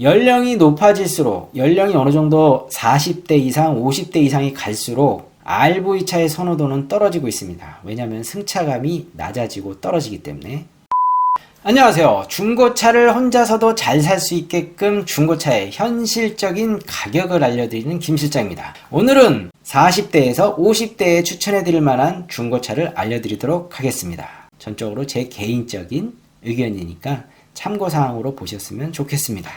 연령이 높아질수록, 연령이 어느 정도 40대 이상, 50대 이상이 갈수록 RV차의 선호도는 떨어지고 있습니다. 왜냐하면 승차감이 낮아지고 떨어지기 때문에. 안녕하세요. 중고차를 혼자서도 잘 살 수 있게끔 중고차의 현실적인 가격을 알려드리는 김 실장입니다. 오늘은 40대에서 50대에 추천해드릴 만한 중고차를 알려드리도록 하겠습니다. 전적으로 제 개인적인 의견이니까 참고사항으로 보셨으면 좋겠습니다.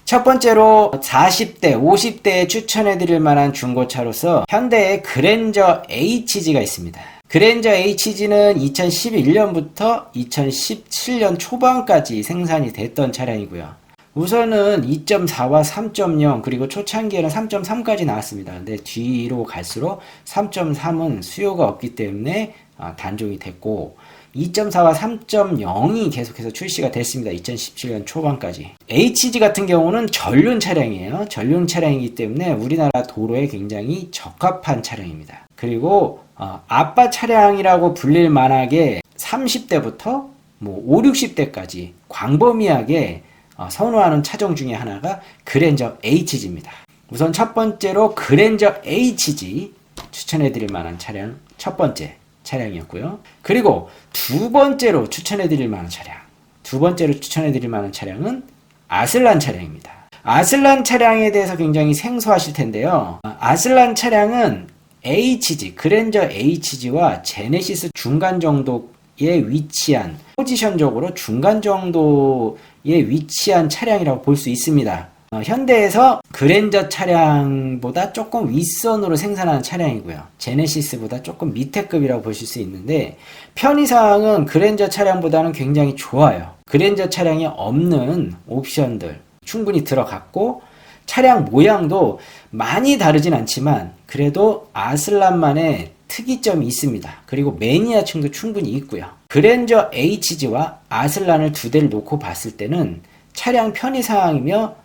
첫 번째로 40대, 50대에 추천해드릴 만한 중고차로서 현대의 그랜저 HG가 있습니다. 그랜저 HG는 2011년부터 2017년 초반까지 생산이 됐던 차량이고요. 우선은 2.4와 3.0 그리고 초창기에는 3.3까지 나왔습니다. 근데 뒤로 갈수록 3.3은 수요가 없기 때문에 단종이 됐고 2.4와 3.0이 계속해서 출시가 됐습니다. 2017년 초반까지. HG 같은 경우는 전륜 차량이에요. 전륜 차량이기 때문에 우리나라 도로에 굉장히 적합한 차량입니다. 그리고 아빠 차량이라고 불릴 만하게 30대부터 5, 60대까지 광범위하게 선호하는 차종 중에 하나가 그랜저 HG입니다. 우선 첫 번째로 그랜저 HG 추천해드릴 만한 차량 첫 번째 차량이었고요. 그리고 두 번째로 추천해드릴 만한 차량은 아슬란 차량입니다. 아슬란 차량에 대해서 굉장히 생소하실 텐데요. 아슬란 차량은 HG, 그랜저 HG와 제네시스 중간 정도에 위치한, 포지션적으로 중간 정도에 위치한 차량이라고 볼 수 있습니다. 현대에서 그랜저 차량보다 조금 윗선으로 생산하는 차량이고요. 제네시스보다 조금 밑에 급이라고 보실 수 있는데 편의사항은 그랜저 차량보다는 굉장히 좋아요. 그랜저 차량이 없는 옵션들 충분히 들어갔고 차량 모양도 많이 다르진 않지만 그래도 아슬란만의 특이점이 있습니다. 그리고 매니아층도 충분히 있고요. 그랜저 HG와 아슬란을 두 대를 놓고 봤을 때는 차량 편의사항이며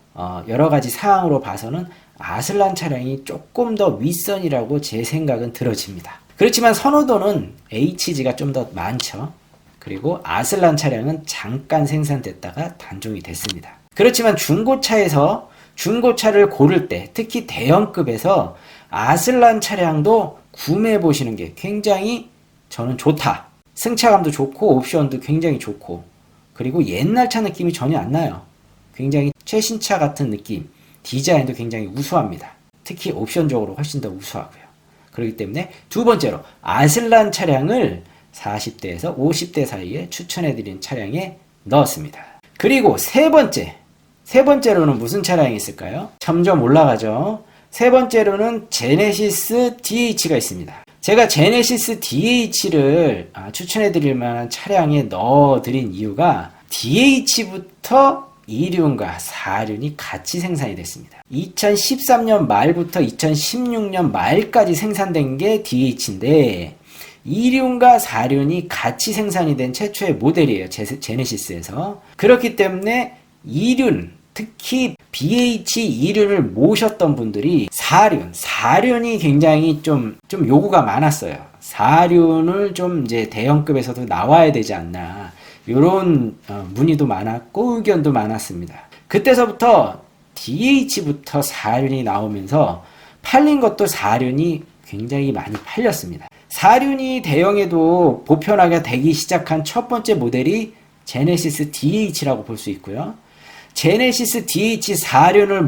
여러가지 사항으로 봐서는 아슬란 차량이 조금 더 윗선이라고 제 생각은 들어집니다. 그렇지만 선호도는 HG가 좀 더 많죠. 그리고 아슬란 차량은 잠깐 생산됐다가 단종이 됐습니다. 그렇지만 중고차를 고를 때 특히 대형급에서 아슬란 차량도 구매해 보시는 게 굉장히 저는 좋다. 승차감도 좋고 옵션도 굉장히 좋고 그리고 옛날 차 느낌이 전혀 안 나요. 굉장히 최신차 같은 느낌, 디자인도 굉장히 우수합니다. 특히 옵션적으로 훨씬 더 우수하고요. 그렇기 때문에 두 번째로 아슬란 차량을 40대에서 50대 사이에 추천해드린 차량에 넣었습니다. 그리고 세 번째로는 무슨 차량이 있을까요? 점점 올라가죠. 세 번째로는 제네시스 DH가 있습니다. 제가 제네시스 DH를 추천해드릴 만한 차량에 넣어드린 이유가 DH부터 2륜과 4륜이 같이 생산이 됐습니다. 2013년 말부터 2016년 말까지 생산된 게 DH인데 2륜과 4륜이 같이 생산이 된 최초의 모델이에요. 제네시스에서. 그렇기 때문에 2륜, 특히 BH 2륜을 모셨던 분들이 4륜이 굉장히 좀 요구가 많았어요. 4륜을 좀 이제 대형급에서도 나와야 되지 않나. 요런 문의도 많았고 의견도 많았습니다. 그때서부터 DH부터 4륜이 나오면서 팔린 것도 4륜이 굉장히 많이 팔렸습니다. 4륜이 대형에도 보편화가 되기 시작한 첫 번째 모델이 제네시스 DH라고 볼 수 있고요. 제네시스 DH 4륜을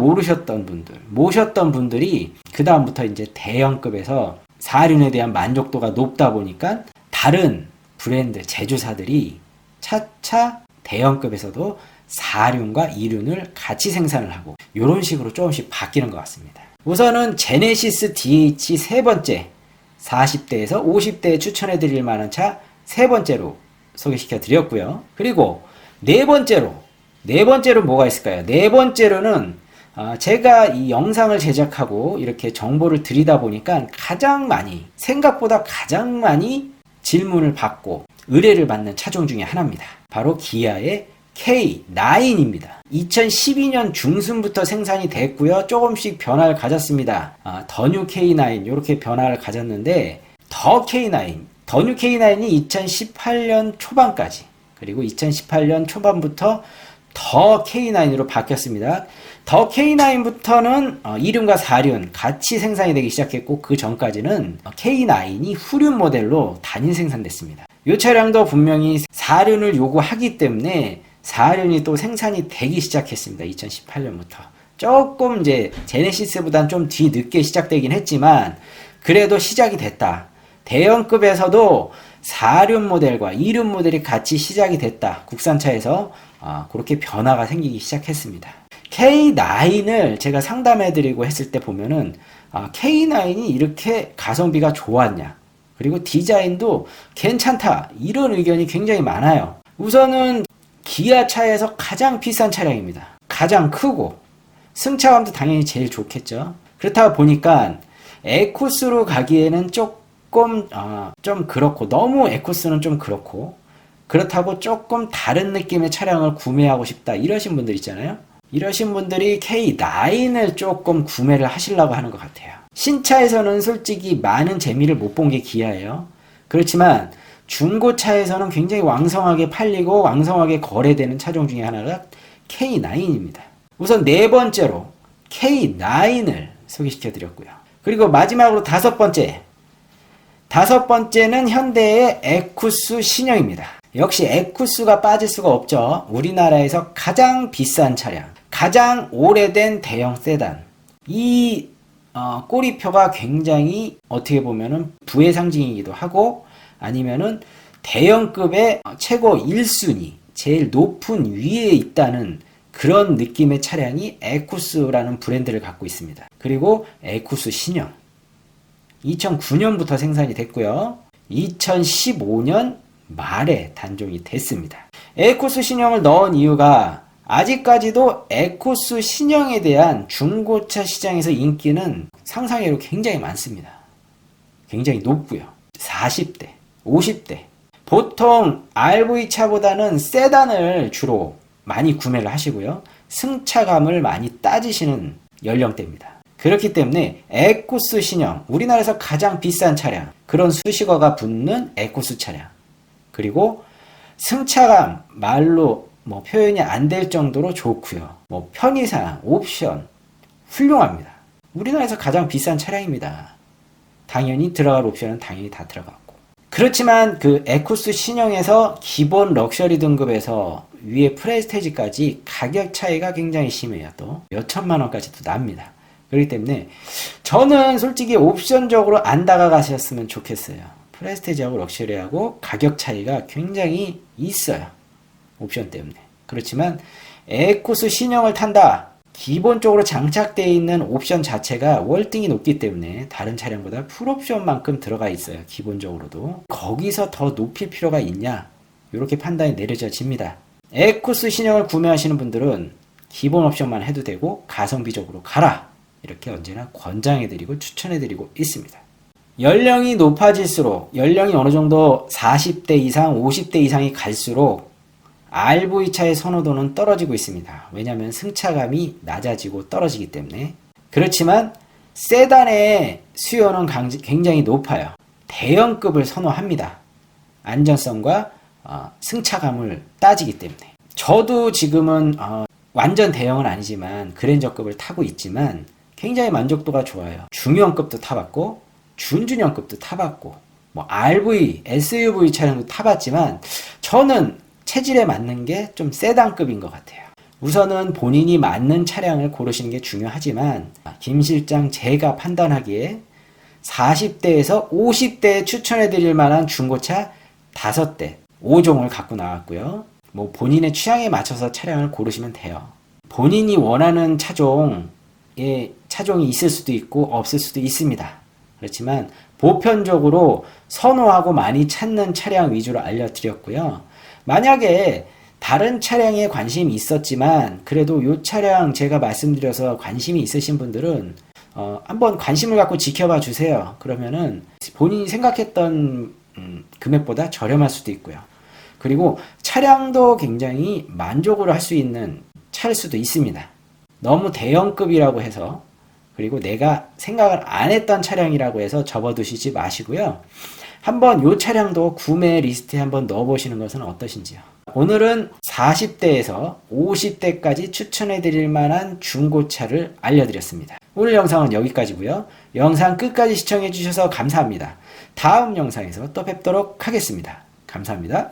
모셨던 분들이 그 다음부터 이제 대형급에서 4륜에 대한 만족도가 높다 보니까 다른 브랜드 제조사들이 차차 대형급에서도 4륜과 2륜을 같이 생산을 하고 이런 식으로 조금씩 바뀌는 것 같습니다. 우선은 제네시스 DH 세 번째 40대에서 50대에 추천해드릴 만한 차 세 번째로 소개시켜 드렸고요. 그리고 네 번째로 뭐가 있을까요? 네 번째로는 제가 이 영상을 제작하고 이렇게 정보를 드리다 보니까 생각보다 가장 많이 질문을 받고 의뢰를 받는 차종 중에 하나입니다. 바로 기아의 K9입니다. 2012년 중순부터 생산이 됐고요. 조금씩 변화를 가졌습니다. 더 뉴 K9 이렇게 변화를 가졌는데 더 뉴 K9이 2018년 초반까지 그리고 2018년 초반부터 더 K9으로 바뀌었습니다. 더 K9부터는 2륜과 4륜 같이 생산이 되기 시작했고, 그 전까지는 K9이 후륜 모델로 단일 생산됐습니다. 이 차량도 분명히 4륜을 요구하기 때문에 4륜이 또 생산이 되기 시작했습니다. 2018년부터. 조금 이제 제네시스보단 좀 뒤늦게 시작되긴 했지만 그래도 시작이 됐다. 대형급에서도 4륜 모델과 2륜 모델이 같이 시작이 됐다. 국산차에서 그렇게 변화가 생기기 시작했습니다. K9을 제가 상담해드리고 했을 때 보면은 K9이 이렇게 가성비가 좋았냐, 그리고 디자인도 괜찮다, 이런 의견이 굉장히 많아요. 우선은 기아차에서 가장 비싼 차량입니다. 가장 크고 승차감도 당연히 제일 좋겠죠. 그렇다 보니까 에쿠스로 가기에는 조금 좀 그렇고, 너무 에쿠스는 좀 그렇고, 그렇다고 조금 다른 느낌의 차량을 구매하고 싶다 이러신 분들 있잖아요. 이러신 분들이 K9을 조금 구매를 하시려고 하는 것 같아요. 신차에서는 솔직히 많은 재미를 못 본 게 기아예요. 그렇지만 중고차에서는 굉장히 왕성하게 팔리고 왕성하게 거래되는 차종 중에 하나가 K9입니다. 우선 네 번째로 K9을 소개시켜 드렸고요. 그리고 마지막으로 다섯 번째는 현대의 에쿠스 신형입니다. 역시 에쿠스가 빠질 수가 없죠. 우리나라에서 가장 비싼 차량, 가장 오래된 대형 세단. 이 꼬리표가 굉장히 어떻게 보면은 부의 상징이기도 하고, 아니면은 대형급의 최고 1순위, 제일 높은 위에 있다는 그런 느낌의 차량이 에쿠스라는 브랜드를 갖고 있습니다. 그리고 에쿠스 신형 2009년부터 생산이 됐고요. 2015년 말에 단종이 됐습니다. 에쿠스 신형을 넣은 이유가 아직까지도 에쿠스 신형에 대한 중고차 시장에서 인기는 상상외로 굉장히 많습니다. 굉장히 높고요. 40대, 50대. 보통 RV 차보다는 세단을 주로 많이 구매를 하시고요. 승차감을 많이 따지시는 연령대입니다. 그렇기 때문에 에쿠스 신형, 우리나라에서 가장 비싼 차량, 그런 수식어가 붙는 에쿠스 차량, 그리고 승차감 말로 표현이 안 될 정도로 좋고요. 편의상, 옵션 훌륭합니다. 우리나라에서 가장 비싼 차량입니다. 당연히 들어갈 옵션은 당연히 다 들어갔고. 그렇지만 그 에쿠스 신형에서 기본 럭셔리 등급에서 위에 프레스테지까지 가격 차이가 굉장히 심해요. 또 몇천만 원까지도 납니다. 그렇기 때문에 저는 솔직히 옵션적으로 안 다가가셨으면 좋겠어요. 프레스테지하고 럭셔리하고 가격 차이가 굉장히 있어요. 옵션 때문에. 그렇지만 에쿠스 신형을 탄다. 기본적으로 장착되어 있는 옵션 자체가 월등히 높기 때문에 다른 차량보다 풀옵션만큼 들어가 있어요. 기본적으로도. 거기서 더 높일 필요가 있냐? 이렇게 판단이 내려져집니다. 에쿠스 신형을 구매하시는 분들은 기본 옵션만 해도 되고 가성비적으로 가라. 이렇게 언제나 권장해드리고 추천해드리고 있습니다. 연령이 높아질수록, 연령이 어느 정도 40대 이상, 50대 이상이 갈수록 RV차의 선호도는 떨어지고 있습니다. 왜냐하면 승차감이 낮아지고 떨어지기 때문에. 그렇지만 세단의 수요는 굉장히 높아요. 대형급을 선호합니다. 안전성과 승차감을 따지기 때문에. 저도 지금은 완전 대형은 아니지만 그랜저급을 타고 있지만 굉장히 만족도가 좋아요. 중형급도 타봤고 준중형급도 타봤고 RV, SUV 차량도 타봤지만 저는 체질에 맞는 게 좀 세단급인 것 같아요. 우선은 본인이 맞는 차량을 고르시는 게 중요하지만 김 실장 제가 판단하기에 40대에서 50대에 추천해드릴 만한 중고차 5대, 5종을 갖고 나왔고요. 본인의 취향에 맞춰서 차량을 고르시면 돼요. 본인이 원하는 차종이 있을 수도 있고 없을 수도 있습니다. 그렇지만 보편적으로 선호하고 많이 찾는 차량 위주로 알려드렸고요. 만약에 다른 차량에 관심이 있었지만 그래도 이 차량 제가 말씀드려서 관심이 있으신 분들은 한번 관심을 갖고 지켜봐 주세요. 그러면은 본인이 생각했던 금액보다 저렴할 수도 있고요. 그리고 차량도 굉장히 만족을 할 수 있는 차일 수도 있습니다. 너무 대형급이라고 해서, 그리고 내가 생각을 안 했던 차량이라고 해서 접어두시지 마시고요. 한번 이 차량도 구매 리스트에 한번 넣어보시는 것은 어떠신지요? 오늘은 40대에서 50대까지 추천해 드릴 만한 중고차를 알려드렸습니다. 오늘 영상은 여기까지고요. 영상 끝까지 시청해 주셔서 감사합니다. 다음 영상에서 또 뵙도록 하겠습니다. 감사합니다.